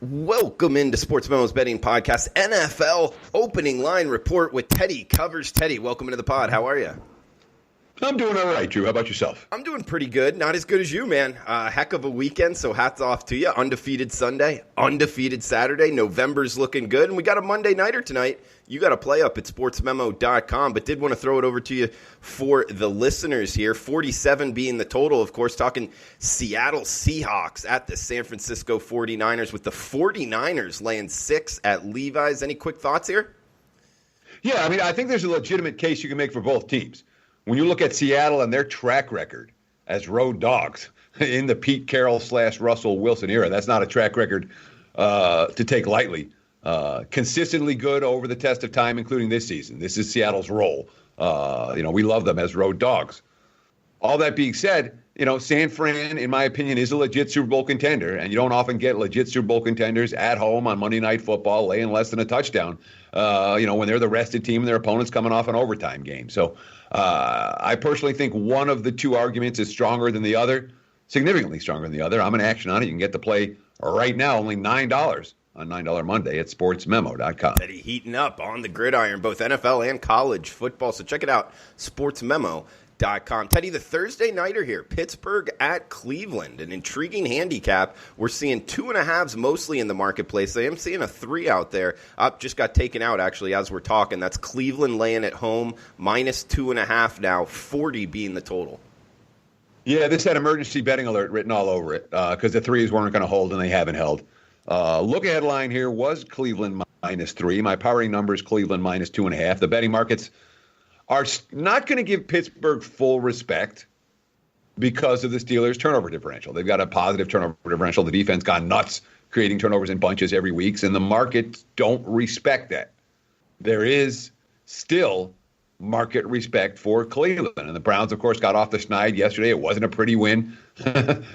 Welcome into Sports Memo's Betting Podcast NFL Opening Line Report with Teddy Covers. Teddy, welcome into the pod. How are you? I'm doing all right, Drew. How about yourself? I'm doing pretty good. Not as good as you, man. Heck of a weekend, so hats off to you. Undefeated Sunday, undefeated Saturday. November's looking good, and we got a Monday nighter tonight. You got to play up at sportsmemo.com, but did want to throw it over to you for the listeners here. 47 being the total, of course, talking Seattle Seahawks at the San Francisco 49ers, with the 49ers laying 6 at Levi's. Any quick thoughts here? Yeah, I think there's a legitimate case you can make for both teams. When you look at Seattle and their track record as road dogs in the Pete Carroll / Russell Wilson era, that's not a track record to take lightly. Consistently good over the test of time, including this season. This is Seattle's role. We love them as road dogs. All that being said, San Fran, in my opinion, is a legit Super Bowl contender, and you don't often get legit Super Bowl contenders at home on Monday Night Football laying less than a touchdown, when they're the rested team and their opponent's coming off an overtime game. So I personally think one of the two arguments is stronger than the other, significantly stronger than the other. I'm in action on it. You can get the play right now, only $9 on $9 Monday at sportsmemo.com. Teddy heating up on the gridiron, both NFL and college football. So check it out, sportsmemo.com. Teddy, the Thursday nighter here, Pittsburgh at Cleveland, an intriguing handicap. We're seeing 2.5s mostly in the marketplace. I am seeing a 3 out there. Just got taken out, actually, as we're talking. That's Cleveland laying at home, minus 2.5 now, 40 being the total. Yeah, this had emergency betting alert written all over it because the 3s weren't going to hold, and they haven't held. Look-ahead line here was Cleveland minus 3. My powering number is Cleveland minus 2.5. The betting markets are not going to give Pittsburgh full respect because of the Steelers' turnover differential. They've got a positive turnover differential. The defense got nuts creating turnovers in bunches every week, and the markets don't respect that. There is still market respect for Cleveland. And the Browns, of course, got off the schneid yesterday. It wasn't a pretty win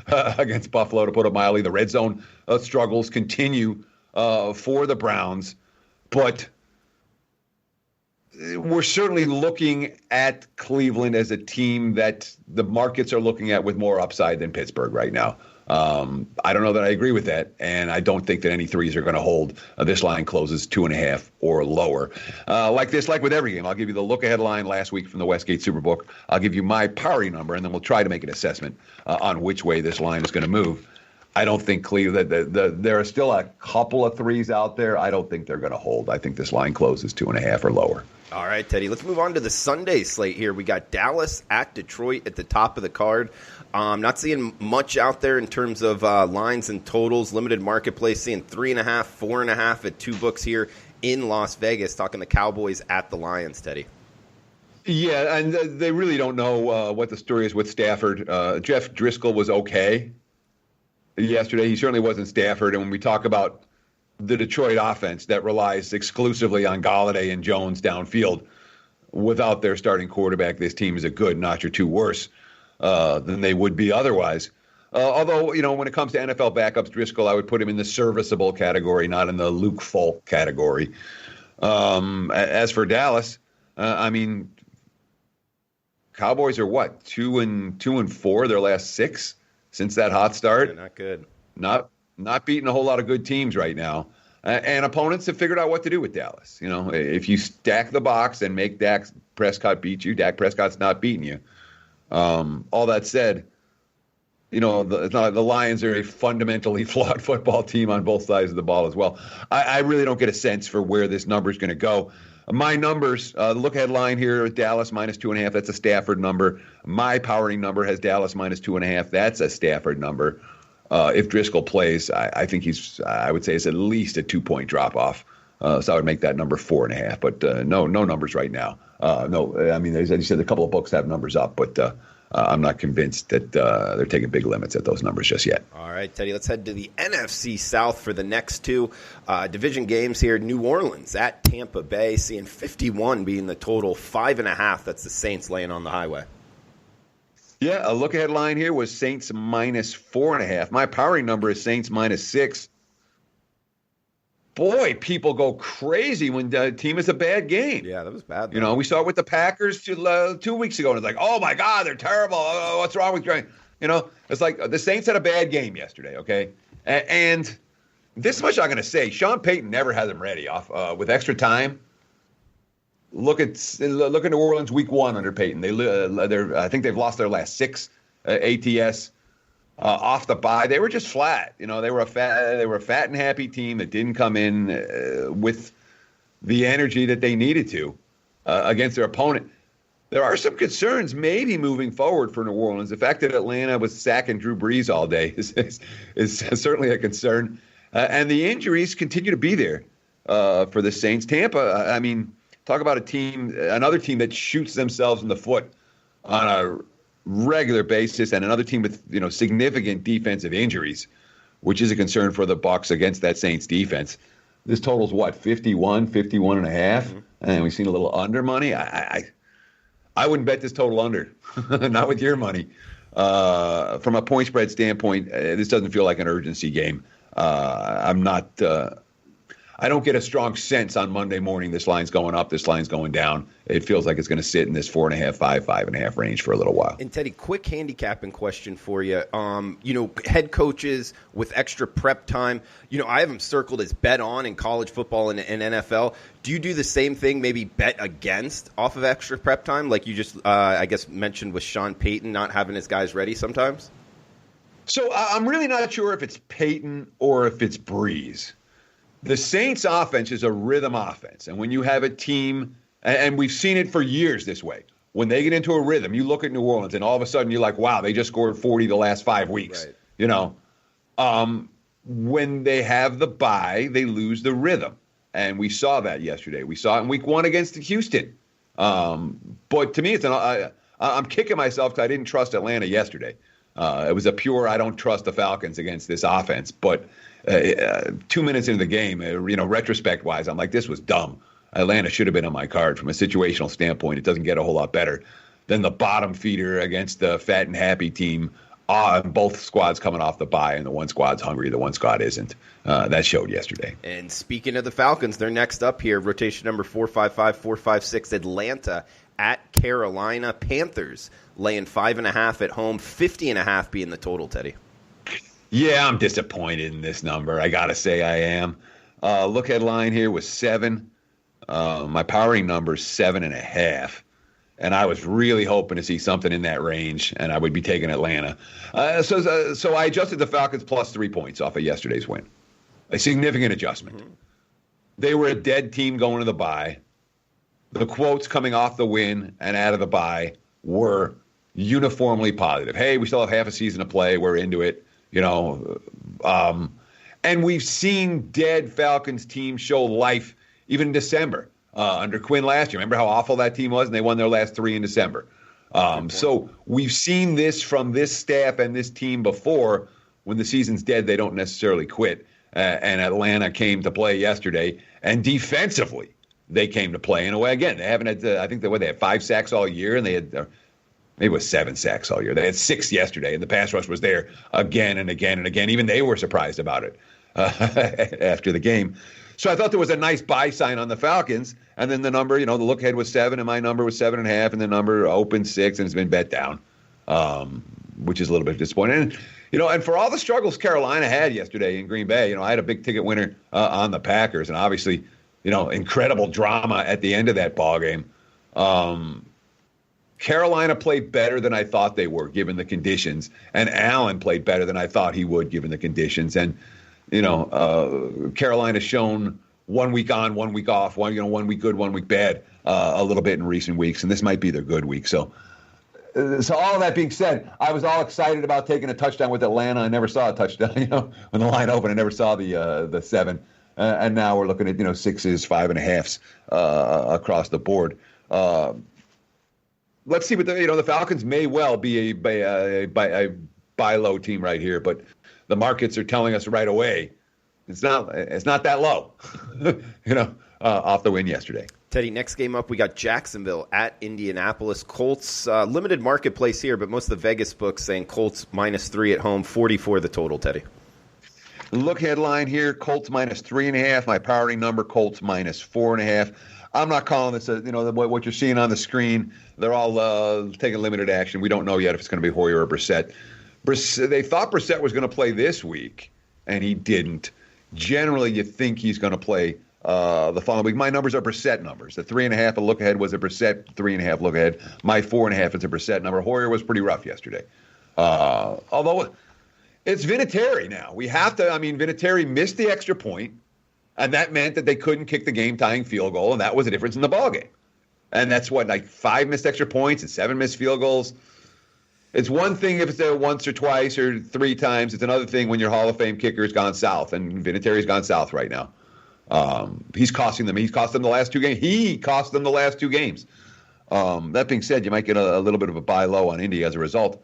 against Buffalo, to put it mildly. The red zone struggles continue for the Browns. But we're certainly looking at Cleveland as a team that the markets are looking at with more upside than Pittsburgh right now. I don't know that I agree with that, and I don't think that any 3s are going to hold. This line closes 2.5 or lower. Like with every game, I'll give you the look-ahead line last week from the Westgate Superbook. I'll give you my powering number, and then we'll try to make an assessment on which way this line is going to move. I don't think Cleveland, there are still a couple of 3s out there. I don't think they're going to hold. I think this line closes 2.5 or lower. All right, Teddy, let's move on to the Sunday slate here. We got Dallas at Detroit at the top of the card. Not seeing much out there in terms of lines and totals. Limited marketplace, seeing 3.5, 4.5 at 2 books here in Las Vegas. Talking the Cowboys at the Lions, Teddy. Yeah, and they really don't know what the story is with Stafford. Jeff Driscoll was okay yesterday. He certainly wasn't Stafford. And when we talk about the Detroit offense that relies exclusively on Galladay and Jones downfield, without their starting quarterback, this team is a good notch or 2 worse than they would be otherwise. Although, when it comes to NFL backups, Driscoll, I would put him in the serviceable category, not in the Luke Falk category. As for Dallas, Cowboys are what, 2-4 their last 6 since that hot start? Yeah, not good. Not beating a whole lot of good teams right now. And opponents have figured out what to do with Dallas. If you stack the box and make Dak Prescott beat you, Dak Prescott's not beating you. All that said, the Lions are a fundamentally flawed football team on both sides of the ball as well. I really don't get a sense for where this number is going to go. My numbers, the look-ahead line here, Dallas minus 2.5, that's a Stafford number. My powering number has Dallas minus 2.5, that's a Stafford number. If Driscoll plays, I think I would say it's at least a 2-point drop-off. So I would make that number 4.5, but no numbers right now. As you said, a couple of books have numbers up, but I'm not convinced that they're taking big limits at those numbers just yet. All right, Teddy, let's head to the NFC South for the next 2 division games here. New Orleans at Tampa Bay, seeing 51 being the total, 5.5. That's the Saints laying on the highway. Yeah, a look-ahead line here was Saints minus 4.5. My powering number is Saints minus 6. Boy, people go crazy when the team is a bad game. Yeah, that was bad. We saw it with the Packers 2 weeks ago, and it's like, oh, my God, they're terrible. Oh, what's wrong with you? It's like the Saints had a bad game yesterday, okay? And this much I'm going to say. Sean Payton never had them ready with extra time. Look at New Orleans week 1 under Payton. I think they've lost their last 6 ATS off the bye. They were just flat. They were a fat and happy team that didn't come in with the energy that they needed to against their opponent. There are some concerns maybe moving forward for New Orleans. The fact that Atlanta was sacking Drew Brees all day is certainly a concern. And the injuries continue to be there for the Saints. Tampa, I mean, talk about another team that shoots themselves in the foot on a regular basis, and another team with significant defensive injuries, which is a concern for the Bucs against that Saints defense. This total's what, 51 and a half? Mm-hmm. And we've seen a little under money. I wouldn't bet this total under, not with your money. From a point spread standpoint, this doesn't feel like an urgency game. I don't get a strong sense on Monday morning this line's going up, this line's going down. It feels like it's going to sit in this 4.5, 5.5 range for a little while. And Teddy, quick handicapping question for you. Head coaches with extra prep time. I have them circled as bet on in college football and NFL. Do you do the same thing, maybe bet against off of extra prep time, like you just, mentioned with Sean Payton not having his guys ready sometimes? So I'm really not sure if it's Payton or if it's Breeze. The Saints offense is a rhythm offense. And when you have a team, and we've seen it for years this way, when they get into a rhythm, you look at New Orleans and all of a sudden you're like, wow, they just scored 40 the last 5 weeks. Right. When they have the bye, they lose the rhythm. And we saw that yesterday. We saw it in week 1 against Houston. But to me, I'm kicking myself because I didn't trust Atlanta yesterday. It was a pure, I don't trust the Falcons against this offense. But 2 minutes into the game, retrospect-wise, I'm like, this was dumb. Atlanta should have been on my card. From a situational standpoint, it doesn't get a whole lot better than the bottom feeder against the fat and happy team. Both squads coming off the bye, and the one squad's hungry, the one squad isn't. That showed yesterday. And speaking of the Falcons, they're next up here. Rotation number 455-456, Atlanta at Carolina. Panthers laying 5.5 at home, 50.5 being the total, Teddy. Yeah, I'm disappointed in this number. I got to say I am. Look at line here was 7. My powering number is 7.5. And I was really hoping to see something in that range, and I would be taking Atlanta. So I adjusted the Falcons plus 3 points off of yesterday's win. A significant adjustment. Mm-hmm. They were a dead team going to the bye. The quotes coming off the win and out of the bye were uniformly positive. Hey, we still have half a season to play. We're into it. And we've seen dead Falcons teams show life even in December under Quinn last year. Remember how awful that team was? And they won their last 3 in December. So we've seen this from this staff and this team before. When the season's dead, they don't necessarily quit. And Atlanta came to play yesterday. And defensively, they came to play in a way. Again, they haven't had, I think they had 5 sacks all year, and they had maybe it was 7 sacks all year. They had 6 yesterday, and the pass rush was there again and again and again. Even they were surprised about it after the game. So I thought there was a nice buy sign on the Falcons, and then the number, the look ahead was 7, and my number was 7.5, and the number opened 6, and it's been bet down, which is a little bit disappointing. And for all the struggles Carolina had yesterday in Green Bay, I had a big ticket winner on the Packers, and obviously, incredible drama at the end of that ball game. Carolina played better than I thought they were, given the conditions, and Allen played better than I thought he would, given the conditions. And Carolina's shown 1 week on, 1 week off, 1 week good, 1 week bad, a little bit in recent weeks, and this might be their good week. So all of that being said, I was all excited about taking a touchdown with Atlanta. I never saw a touchdown. When the line opened, I never saw the 7, and now we're looking at 6s, 5.5s across the board. Let's see what the Falcons may well be a buy low team right here, but the markets are telling us right away it's not that low. Off the win yesterday. Teddy, next game up, we got Jacksonville at Indianapolis. Colts, limited marketplace here, but most of the Vegas books saying Colts -3 at home, 44 the total, Teddy. Look headline here, Colts -3.5. My powering number, Colts -4.5. I'm not calling this, what you're seeing on the screen. They're all taking limited action. We don't know yet if it's going to be Hoyer or Brissett. They thought Brissett was going to play this week, and he didn't. Generally, you think he's going to play the following week. My numbers are Brissett numbers. The 3.5 look ahead was a Brissett 3.5 look ahead. My 4.5 is a Brissett number. Hoyer was pretty rough yesterday. Although it's Vinatieri now. We have to, Vinatieri missed the extra point, and that meant that they couldn't kick the game-tying field goal, and that was the difference in the ballgame. And that's what, like 5 missed extra points and 7 missed field goals. It's one thing if it's there once or twice or 3 times. It's another thing when your Hall of Fame kicker has gone south, and Vinatieri's gone south right now. He's costing them. He's cost them the last 2 games. He cost them the last 2 games. That being said, you might get a little bit of a buy low on Indy as a result.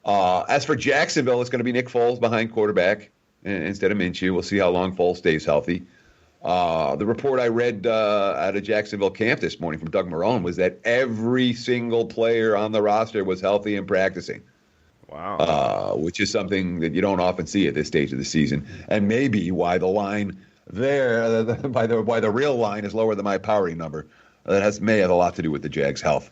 As for Jacksonville, it's going to be Nick Foles behind quarterback instead of Minshew. We'll see how long Foles stays healthy. The report I read out of Jacksonville camp this morning from Doug Marrone was that every single player on the roster was healthy and practicing. Wow. Which is something that you don't often see at this stage of the season, and maybe why the line there, why the real line is lower than my powering number. That may have a lot to do with the Jags' health.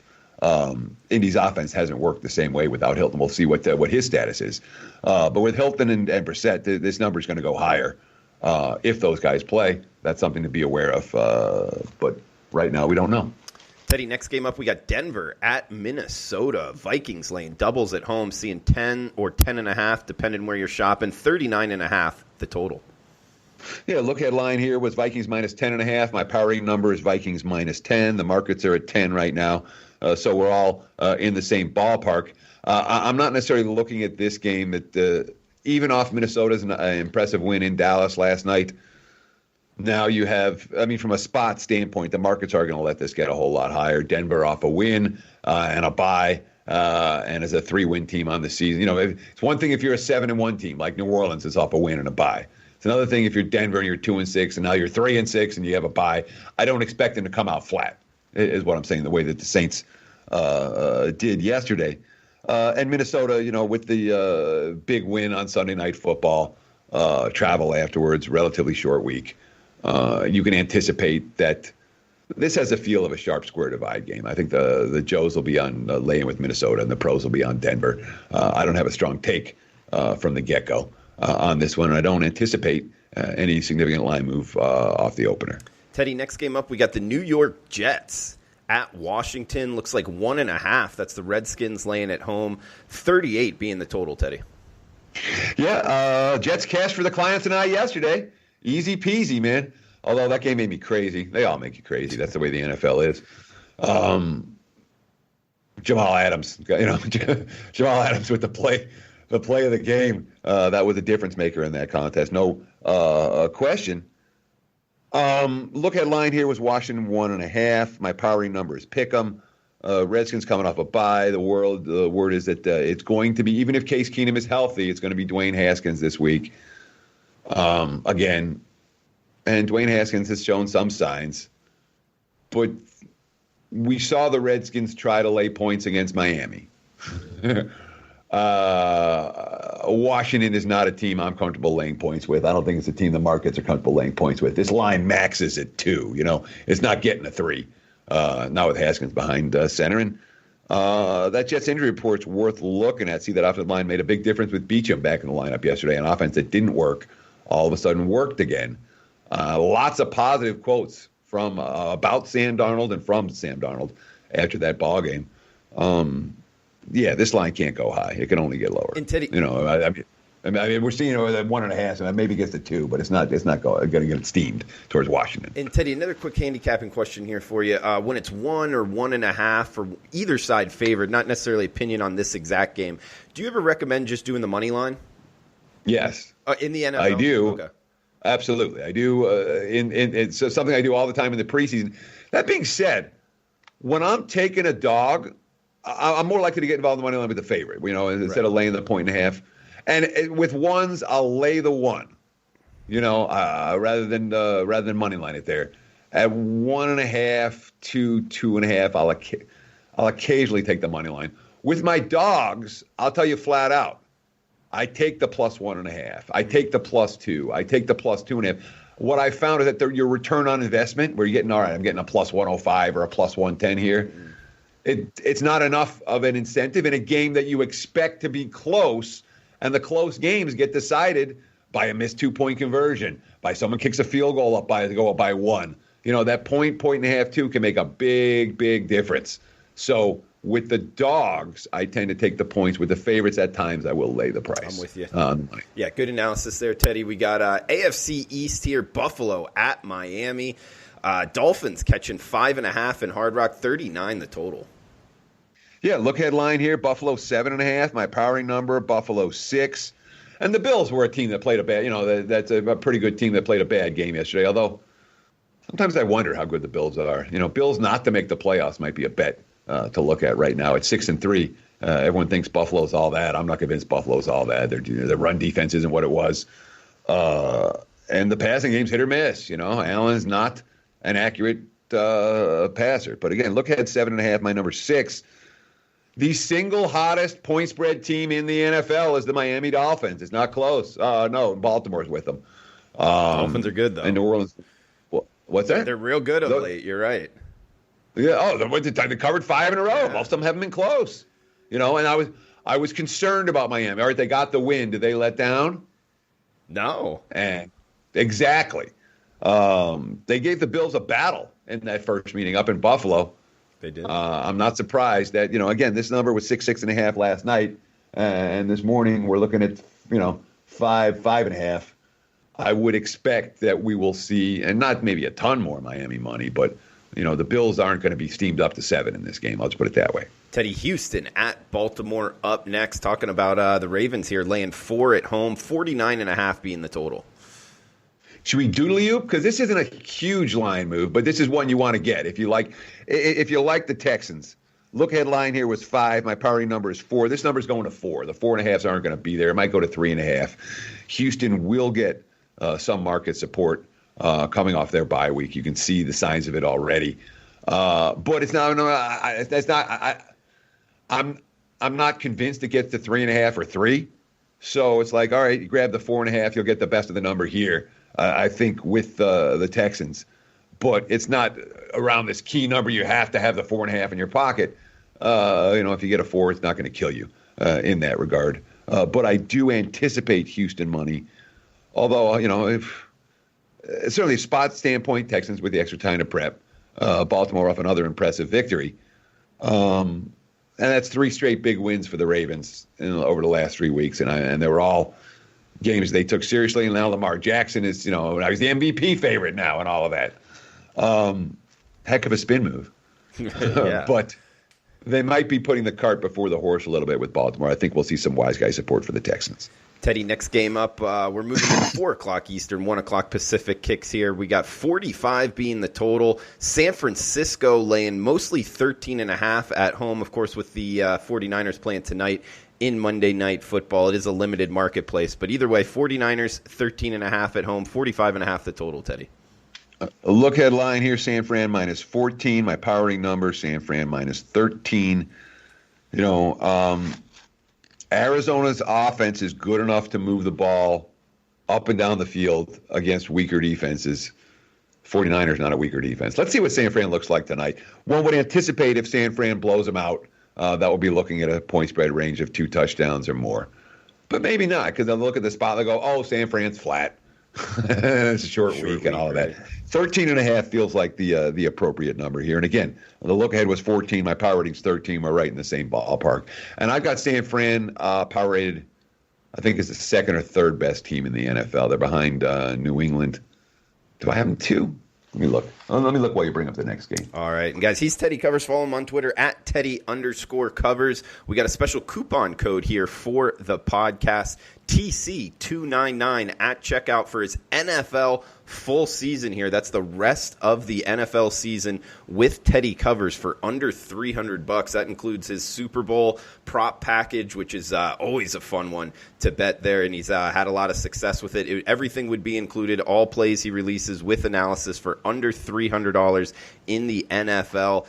Indy's offense hasn't worked the same way without Hilton. We'll see what his status is. But with Hilton and Brissett, this number is going to go higher if those guys play. That's something to be aware of. But right now, we don't know. Teddy, next game up, we got Denver at Minnesota. Vikings laying doubles at home, seeing 10 or 10.5, depending where you're shopping. 39.5 the total. Yeah, look at line here was Vikings minus 10.5. My powering number is Vikings minus 10. The markets are at 10 right now. So we're all in the same ballpark. I'm not necessarily looking at this game that even off Minnesota's impressive win in Dallas last night, now you have, from a spot standpoint, the markets are going to let this get a whole lot higher. Denver off a win and a bye and as a 3-win team on the season. It's one thing if you're a 7-1 team like New Orleans is off a win and a bye. It's another thing if you're Denver and you're 2-6 and now you're 3-6 and you have a bye. I don't expect them to come out flat, is what I'm saying, the way that the Saints did yesterday. And Minnesota, with the big win on Sunday Night Football, travel afterwards, relatively short week, you can anticipate that this has a feel of a sharp square divide game. I think the Joes will be on laying with Minnesota and the pros will be on Denver. I don't have a strong take from the get-go on this one, and I don't anticipate any significant line move off the opener. Teddy, next game up, we got the New York Jets at Washington. Looks like 1.5. That's the Redskins laying at home. 38 being the total, Teddy. Yeah, Jets cash for the clients and I yesterday. Easy peasy, man. Although that game made me crazy. They all make you crazy. That's the way the NFL is. Jamal Adams, Jamal Adams with the play of the game. That was a difference maker in that contest. No question. Look at line here was Washington 1.5. My powering number is Pick'em. Redskins coming off a bye. The word is that it's going to be, even if Case Keenum is healthy, it's going to be Dwayne Haskins this week. Again, and Dwayne Haskins has shown some signs, but we saw the Redskins try to lay points against Miami. Washington is not a team I'm comfortable laying points with. I don't think it's a team the markets are comfortable laying points with. This line maxes at 2. It's not getting a 3. Not with Haskins behind center. And that Jets injury report's worth looking at. See, that offensive line made a big difference with Beachum back in the lineup yesterday. An offense that didn't work all of a sudden worked again. Lots of positive quotes from about Sam Darnold and from Sam Darnold after that ball game. Yeah, this line can't go high. It can only get lower. And Teddy, we're seeing that 1.5, and maybe gets to 2, but it's not going to get steamed towards Washington. And Teddy, another quick handicapping question here for you. When it's 1 or 1.5 for either side favored, not necessarily opinion on this exact game, do you ever recommend just doing the money line? Yes, in the NFL, I do. Okay. Absolutely, I do. It's something I do all the time in the preseason. That being said, when I'm taking a dog, I'm more likely to get involved in the money line with the favorite, instead of laying the 1.5. And with ones, I'll lay the 1, rather than money line it there. At 1.5 to 2.5, I'll occasionally take the money line. With my dogs, I'll tell you flat out, I take the plus 1.5. I take the plus 2. I take the plus 2.5. What I found is that your return on investment, where you're getting, all right, I'm getting a plus 105 or a plus 110 here. It's not enough of an incentive in a game that you expect to be close, and the close games get decided by a missed 2-point conversion, by someone kicks a field goal up by one. That point and a half, 2 can make a big, big difference. So with the dogs, I tend to take the points. With the favorites, at times, I will lay the price. I'm with you. Yeah, good analysis there, Teddy. We got AFC East here, Buffalo at Miami. Dolphins catching 5.5 in Hard Rock, 39 the total. Yeah, look headline here, Buffalo 7.5. My powering number, Buffalo 6. And the Bills were a team that played a bad, that's a pretty good team that played a bad game yesterday. Although sometimes I wonder how good the Bills are. Bills not to make the playoffs might be a bet to look at right now. At 6-3, everyone thinks Buffalo's all that. I'm not convinced Buffalo's all that. Their run defense isn't what it was. And the passing game's hit or miss. Allen's not an accurate passer. But again, look ahead 7.5, my number 6. The single hottest point spread team in the NFL is the Miami Dolphins. It's not close. No, Baltimore's with them. Dolphins are good, though. And New Orleans. What's that? They're real good of late. You're right. Yeah. They covered 5 in a row. Yeah. Most of them haven't been close. And I was concerned about Miami. All right, they got the win. Did they let down? No. And exactly. They gave the Bills a battle in that first meeting up in Buffalo. They did. I'm not surprised that, again, this number was 6.5 last night. And this morning we're looking at, 5.5. I would expect that we will see, and not maybe a ton more Miami money, but, the Bills aren't going to be steamed up to 7 in this game. I'll just put it that way. Teddy, Houston at Baltimore up next. Talking about the Ravens here, laying 4 at home, 49.5 being the total. Should we doodle-oop? Because this isn't a huge line move, but this is one you want to get. If you like the Texans, look headline here was 5. My powering number is 4. This number is going to 4. The 4.5s aren't going to be there. It might go to 3.5. Houston will get some market support coming off their bye week. You can see the signs of it already. But it's not. That's not. I'm not convinced it gets to 3.5 or 3. So it's like, all right, you grab the 4.5, you'll get the best of the number here. I think with the Texans, but it's not around this key number. You have to have the 4.5 in your pocket. If you get a 4, it's not going to kill you in that regard. But I do anticipate Houston money. Although, if certainly spot standpoint, Texans with the extra time to prep. Baltimore off another impressive victory. And that's 3 straight big wins for the Ravens over the last 3 weeks. And they were all games they took seriously. And now Lamar Jackson is, he's the MVP favorite now and all of that. Heck of a spin move. Yeah. But they might be putting the cart before the horse a little bit with Baltimore. I think we'll see some wise guy support for the Texans. Teddy, next game up, we're moving to 4 o'clock Eastern, 1 o'clock Pacific kicks here. We got 45 being the total. San Francisco laying mostly 13.5 at home, of course, with the 49ers playing tonight in Monday Night Football. It is a limited marketplace. But either way, 49ers 13.5 at home, 45.5 the total, Teddy. Look headline here, San Fran minus 14. My powering number, San Fran minus 13. Arizona's offense is good enough to move the ball up and down the field against weaker defenses. 49ers not a weaker defense. Let's see what San Fran looks like tonight. One would anticipate if San Fran blows them out, that will be looking at a point spread range of 2 touchdowns or more. But maybe not, because they'll look at the spot and they'll go, oh, San Fran's flat. It's a short week and all of that. 13.5 feels like the appropriate number here. And again, the look ahead was 14. My power rating's 13. We're right in the same ballpark. And I've got San Fran power rated, I think, is the 2nd or 3rd best team in the NFL. They're behind New England. Do I have them 2? Let me look. Let me look while you bring up the next game. All right. And guys, he's Teddy Covers. Follow him on Twitter at Teddy_Covers. We got a special coupon code here for the podcast. TC299 at checkout for his NFL full season here. That's the rest of the NFL season with Teddy Covers for under $300. That includes his Super Bowl prop package, which is always a fun one to bet there, and he's had a lot of success with it. Everything would be included, all plays he releases with analysis for under $300 in the NFL.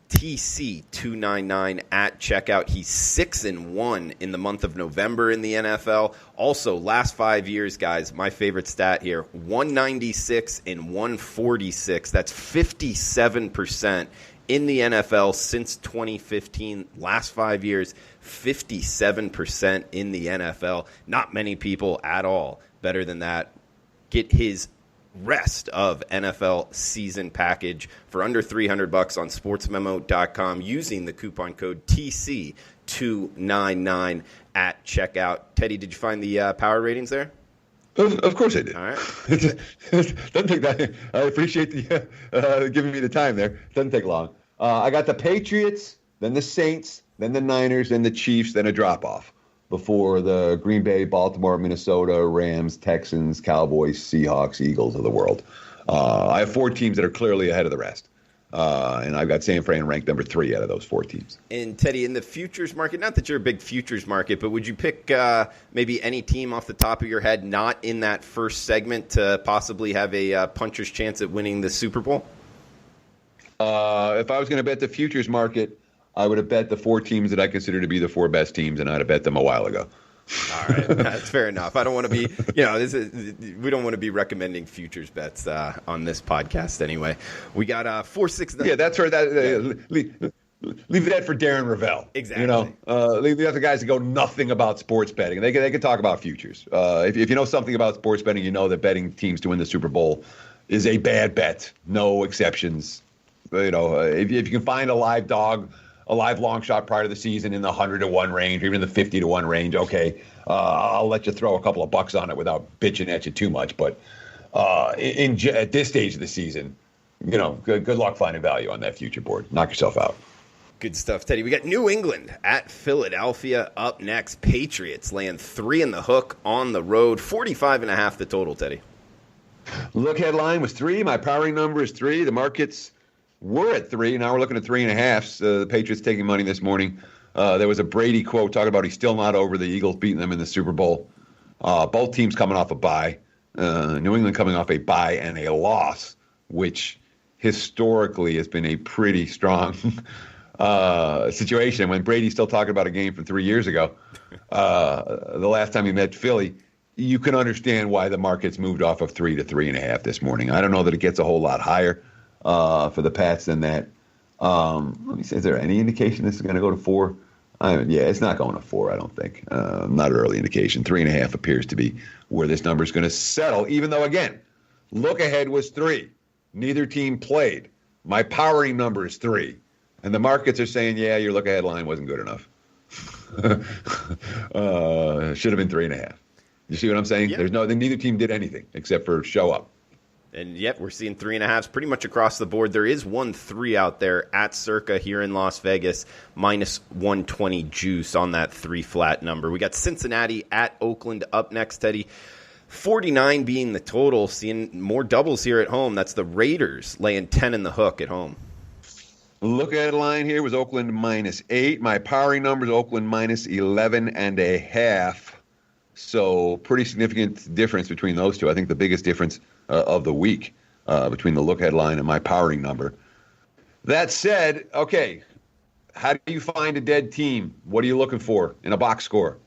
TC299 at checkout. He's 6-1 in the month of November in the NFL. Also, last 5 years, guys, my favorite stat here, 196 and 146. That's 57% in the NFL since 2015. Last 5 years, 57% in the NFL. Not many people at all better than that. Get his rest of NFL season package for under $300 on sportsmemo.com using the coupon code TC299 at checkout. Teddy, did you find the power ratings there? Of course I did. All right. Doesn't take that. I appreciate the giving me the time there. Doesn't take long. I got the Patriots, then the Saints, then the Niners, then the Chiefs, then a drop-off before the Green Bay, Baltimore, Minnesota, Rams, Texans, Cowboys, Seahawks, Eagles of the world. I have 4 teams that are clearly ahead of the rest. And I've got San Fran ranked number 3 out of those 4 teams. And Teddy, in the futures market, not that you're a big futures market, but would you pick maybe any team off the top of your head not in that first segment to possibly have a puncher's chance at winning the Super Bowl? If I was going to bet the futures market, I would have bet the 4 teams that I consider to be the 4 best teams, and I'd have bet them a while ago. All right, that's fair enough. I don't want to be, we don't want to be recommending futures bets on this podcast anyway. We got 4-6. Yeah, that's right. Leave that for Darren Ravel. Exactly. Leave the other guys to go nothing about sports betting. They can talk about futures. If you know something about sports betting, you know that betting teams to win the Super Bowl is a bad bet. No exceptions. If you can find a live dog, a live long shot prior to the season in the 100-to-1 range or even the 50-to-1 range, okay, I'll let you throw a couple of bucks on it without bitching at you too much. But at this stage of the season, good luck finding value on that future board. Knock yourself out. Good stuff, Teddy. We got New England at Philadelphia up next. Patriots laying 3 in the hook on the road. 45.5 the total, Teddy. Look headline was 3. My powering number is 3. The markets were at 3. Now we're looking at 3.5. The Patriots taking money this morning. There was a Brady quote talking about he's still not over the Eagles beating them in the Super Bowl. Both teams coming off a bye. New England coming off a bye and a loss, which historically has been a pretty strong situation. When Brady's still talking about a game from 3 years ago, the last time he met Philly, you can understand why the market's moved off of 3 to 3.5 this morning. I don't know that it gets a whole lot higher for the Pats than that. Let me see, is there any indication this is going to go to 4? Yeah, it's not going to 4, I don't think. Not an early indication. 3.5 appears to be where this number is going to settle, even though, again, look ahead was 3. Neither team played. My powering number is 3. And the markets are saying, yeah, your look ahead line wasn't good enough. Should have been 3.5. You see what I'm saying? Yeah. Neither team did anything except for show up. And yet we're seeing 3.5s pretty much across the board. There is 1-3 out there at Circa here in Las Vegas, minus 120 juice on that 3 flat number. We got Cincinnati at Oakland up next, Teddy. 49 being the total, seeing more doubles here at home. That's the Raiders laying 10 in the hook at home. Look at the line here was Oakland minus 8. My powering number is Oakland minus 11.5. So pretty significant difference between those two. I think the biggest difference of the week between the look headline and my powering number. That said, okay, how do you find a dead team? What are you looking for in a box score?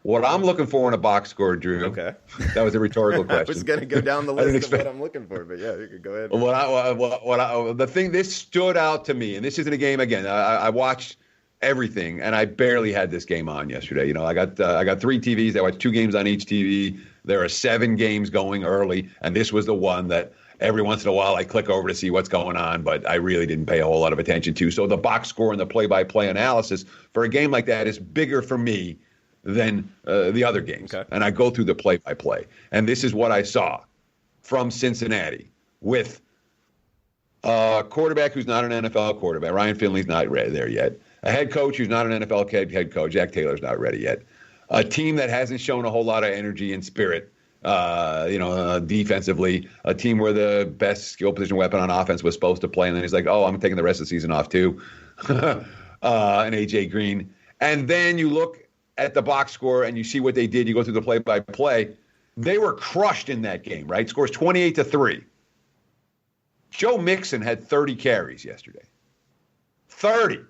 What I'm looking for in a box score, Drew. Okay. That was a rhetorical question. I was going to go down the list of what I'm looking for, but yeah, you could go ahead. The thing, this stood out to me, and this isn't a game, again, I watched everything, and I barely had this game on yesterday. I got 3 TVs. I watched 2 games on each TV. There are 7 games going early, and this was the one that every once in a while I click over to see what's going on, but I really didn't pay a whole lot of attention to. So the box score and the play-by-play analysis for a game like that is bigger for me than the other games. Okay. And I go through the play-by-play. And this is what I saw from Cincinnati with a quarterback who's not an NFL quarterback. Ryan Finley's not there yet. A head coach who's not an NFL head coach. Jack Taylor's not ready yet. A team that hasn't shown a whole lot of energy and spirit, defensively. A team where the best skill position weapon on offense was supposed to play. And then he's like, I'm taking the rest of the season off too. And A.J. Green. And then you look at the box score and you see what they did. You go through the play-by-play. They were crushed in that game, right? Scores 28-3. Joe Mixon had 30 carries yesterday. 30.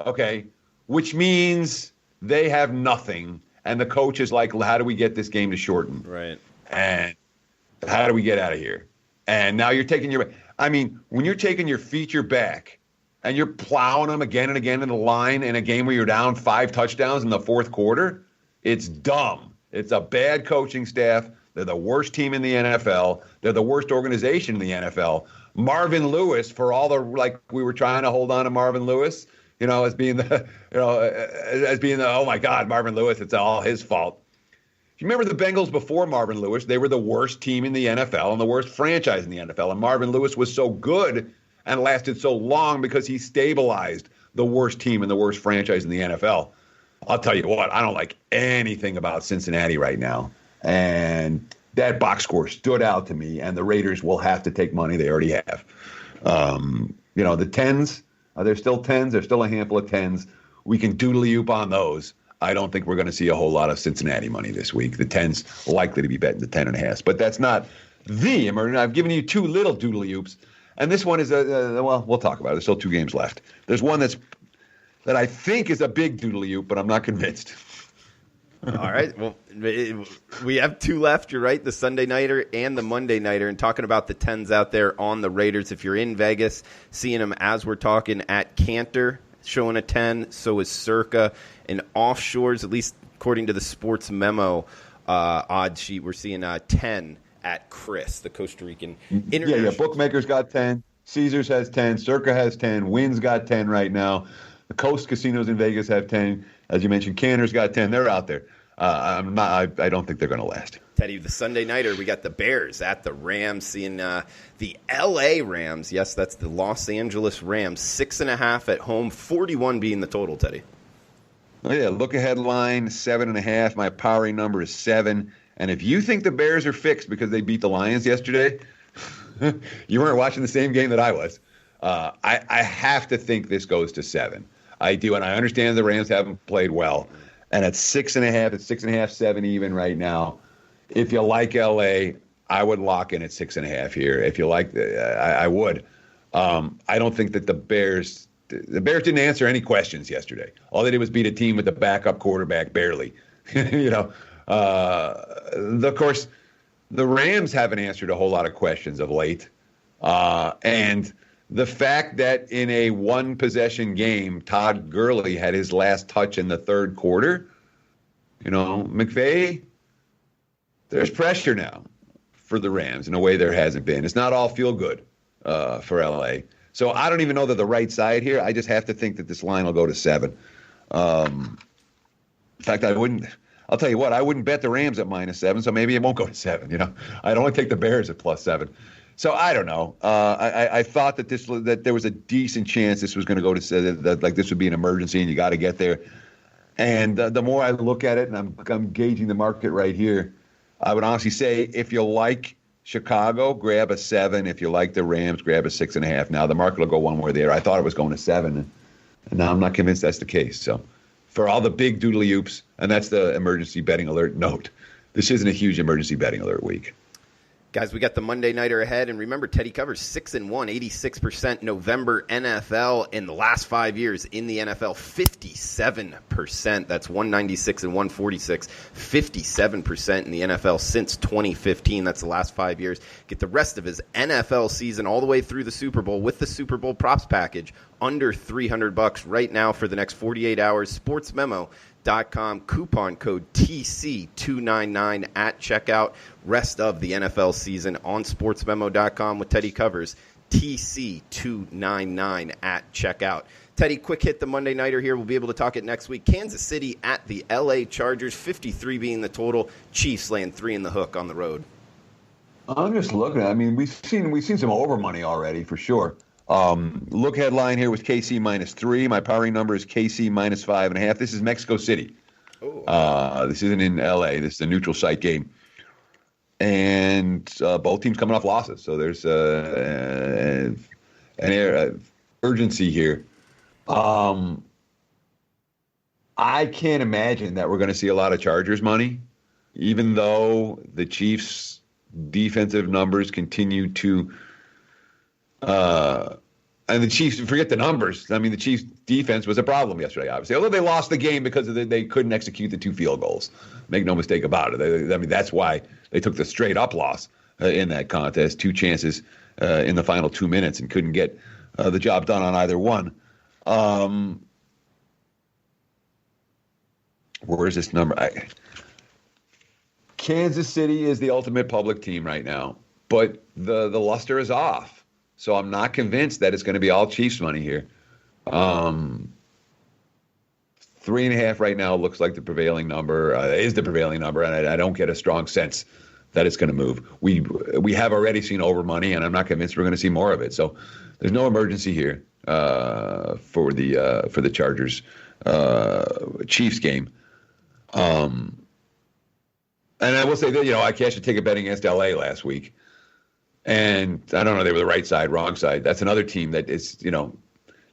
Okay, which means they have nothing, and the coach is like, how do we get this game to shorten? Right. And how do we get out of here? And now you're taking when you're taking your feature back and you're plowing them again and again in the line in a game where you're down 5 touchdowns in the fourth quarter, it's dumb. It's a bad coaching staff. They're the worst team in the NFL. They're the worst organization in the NFL. Marvin Lewis, for all the, like, we were trying to hold on to Marvin Lewis, as being oh my God, Marvin Lewis, it's all his fault. If you remember the Bengals before Marvin Lewis, they were the worst team in the NFL and the worst franchise in the NFL. And Marvin Lewis was so good and lasted so long because he stabilized the worst team and the worst franchise in the NFL. I'll tell you what, I don't like anything about Cincinnati right now. And that box score stood out to me, and the Raiders will have to take money. They already have. The tens, there's still tens. There's still a handful of tens. We can doodly-oop on those. I don't think we're going to see a whole lot of Cincinnati money this week. The 10's likely to be betting the 10.5. But that's not the emergent. I've given you two little doodly-oops. And this one is, we'll talk about it. There's still 2 games left. There's one that I think is a big doodly-oop, but I'm not convinced. All right. Well, we have 2 left. You're right. The Sunday Nighter and the Monday Nighter. And talking about the 10s out there on the Raiders, if you're in Vegas, seeing them as we're talking at Cantor, showing a 10. So is Circa. And offshores, at least according to the Sports Memo odd sheet, we're seeing 10 at Chris, the Costa Rican international. Yeah. Bookmakers got 10. Caesars has 10. Circa has 10. Wynn's got 10 right now. The Coast casinos in Vegas have 10. As you mentioned, Cantor's got 10. They're out there. I don't think they're going to last. Teddy, the Sunday Nighter, we got the Bears at the Rams, seeing the L.A. Rams. Yes, that's the Los Angeles Rams. 6.5 at home, 41 being the total, Teddy. Oh, yeah, look-ahead line, 7.5. My powering number is 7. And if you think the Bears are fixed because they beat the Lions yesterday, you weren't watching the same game that I was. I have to think this goes to 7. I do, and I understand the Rams haven't played well. And at 6.5, it's 6.5, 7 even right now. If you like LA, I would lock in at 6.5 here. If you like, I would. I don't think that the Bears didn't answer any questions yesterday. All they did was beat a team with a backup quarterback barely. Of course, the Rams haven't answered a whole lot of questions of late. And the fact that in a 1-possession game, Todd Gurley had his last touch in the third quarter, McVay, there's pressure now for the Rams in a way there hasn't been. It's not all feel good for LA. So I don't even know that the right side here. I just have to think that this line will go to 7. In fact, I'll tell you what, I wouldn't bet the Rams at -7, so maybe it won't go to 7. I'd only take the Bears at +7. So I don't know. I thought that there was a decent chance this was going to go to like this would be an emergency and you got to get there. And the more I look at it, and I'm gauging the market right here, I would honestly say if you like Chicago, grab a 7. If you like the Rams, grab a 6.5. Now the market will go one way or the other. I thought it was going to 7, and now I'm not convinced that's the case. So for all the big doodly oops, and that's the emergency betting alert note, this isn't a huge emergency betting alert week. Guys, we got the Monday Nighter ahead, and remember, Teddy covers 6-1, 86% November NFL in the last 5 years in the NFL, 57%. That's 196 and 146, 57% in the NFL since 2015. That's the last 5 years. Get the rest of his NFL season all the way through the Super Bowl with the Super Bowl props package under $300 right now for the next 48 hours. sportsmemo.com, coupon code TC299 at checkout. Rest of the NFL season on sportsmemo.com with Teddy covers TC299 at checkout. Teddy, quick hit the Monday Nighter here. We'll be able to talk it next week. Kansas City at the LA Chargers, 53 being the total. Chiefs laying 3 in the hook on the road. I'm just looking at it. I mean, we've seen some over money already for sure. Look headline here with KC -3. My powering number is KC -5.5. This is Mexico City. This isn't in LA. This is a neutral site game. And both teams coming off losses. So there's an urgency here. I can't imagine that we're going to see a lot of Chargers money, even though the Chiefs' defensive numbers continue to and the Chiefs, forget the numbers. I mean, the Chiefs' defense was a problem yesterday, obviously. Although they lost the game because they couldn't execute the 2 field goals. Make no mistake about it. That's why they took the straight-up loss in that contest. 2 chances in the final 2 minutes and couldn't get the job done on either one. Where is this number? Kansas City is the ultimate public team right now, but the luster is off. So I'm not convinced that it's going to be all Chiefs money here. 3.5 right now looks like the prevailing number, is the prevailing number, and I don't get a strong sense that it's going to move. We have already seen over money, and I'm not convinced we're going to see more of it. So there's no emergency here for the Chargers Chiefs game. And I will say that, I cashed a ticket betting against LA last week. And I don't know, they were the right side, wrong side. That's another team that is,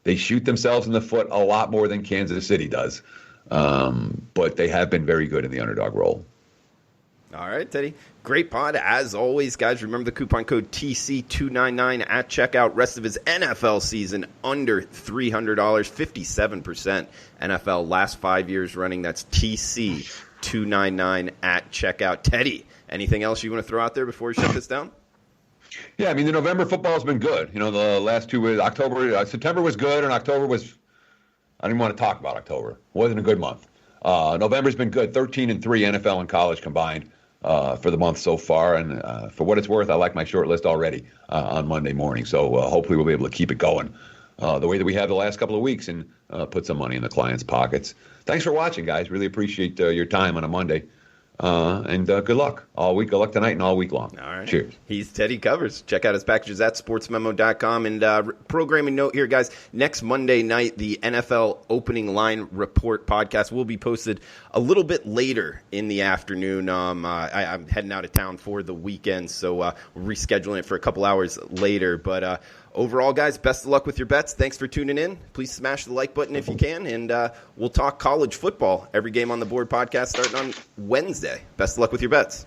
they shoot themselves in the foot a lot more than Kansas City does. But they have been very good in the underdog role. All right, Teddy. Great pod. As always, guys, remember the coupon code TC299 at checkout. Rest of his NFL season under $300, 57% NFL last 5 years running. That's TC299 at checkout. Teddy, anything else you want to throw out there before we shut this down? Yeah, I mean, the November football has been good. The last 2 weeks, September was good, and October was, I don't even want to talk about October. It wasn't a good month. November's been good, 13-3 NFL and college combined for the month so far. And for what it's worth, I like my short list already on Monday morning. So hopefully we'll be able to keep it going the way that we have the last couple of weeks and put some money in the clients' pockets. Thanks for watching, guys. Really appreciate your time on a Monday. And good luck all week. Good luck tonight and all week long. All right. Cheers. He's Teddy Covers. Check out his packages at sportsmemo.com. And programming note here, guys, next Monday night, the NFL Opening Line Report podcast will be posted a little bit later in the afternoon. I'm heading out of town for the weekend, so we're rescheduling it for a couple hours later. But overall, guys, best of luck with your bets. Thanks for tuning in. Please smash the like button if you can. And we'll talk college football every game on the board podcast starting on Wednesday. Best of luck with your bets.